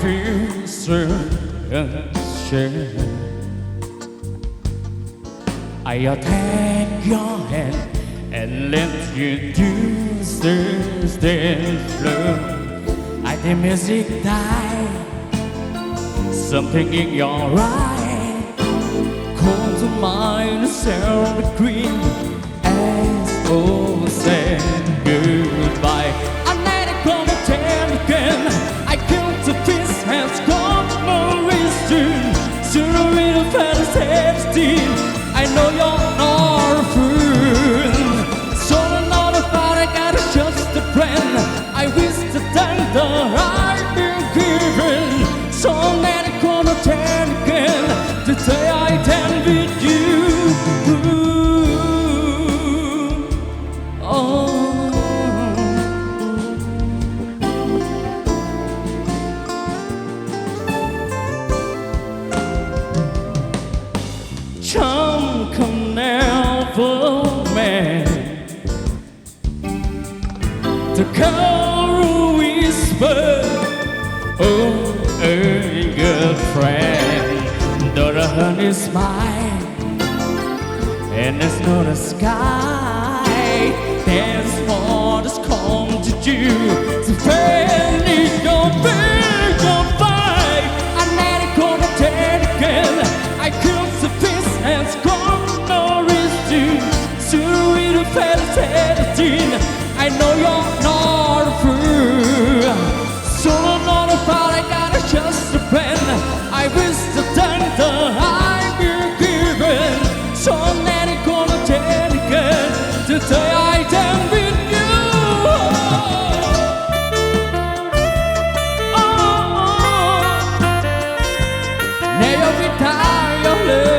feel certain. I'll take your hand and let you do this flow. I the music die, something in your eye call to mind Jrai Y Grưn as old said goodbye. I never gonna tell again. I killed the peace has got no reason. Sooner or later, 16. I know you're not a fool. So not about I got just a friend. I wish the time that I've been given. So many gonna tell again the day I stand with you. Oh. Trong không never man the cold whisper, oh, a good friend. Though the heart is mine and there's no the sky, there's more that's come to you. The friend is your big your fight. I never gonna tell again. I killed the peace and got no reason. Sooner or later, 17. I know you're not a fool. So not about I got just a friend. I wish the time that I've been given. So many gonna tell again the day I stand with you. Never retire your love.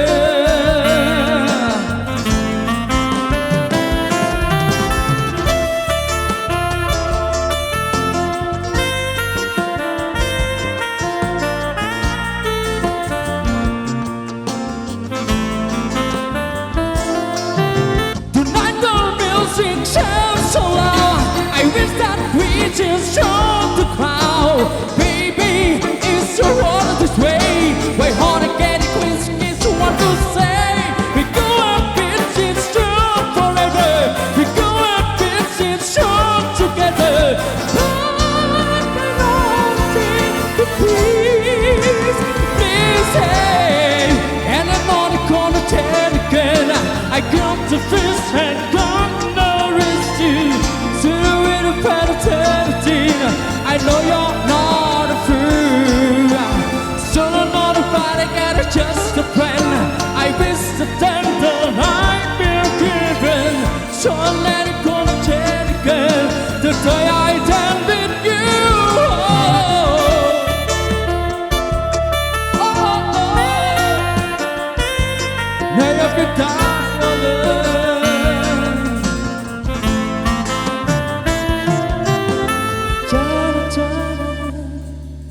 So loud, I wish that we just show the crowd. Baby, it's your water this way. Way hard to get it clean, it's what to say. We go up, it's strong forever. We go up, it's strong together. Please say, and I'm not gonna tell again. I got the fish and go.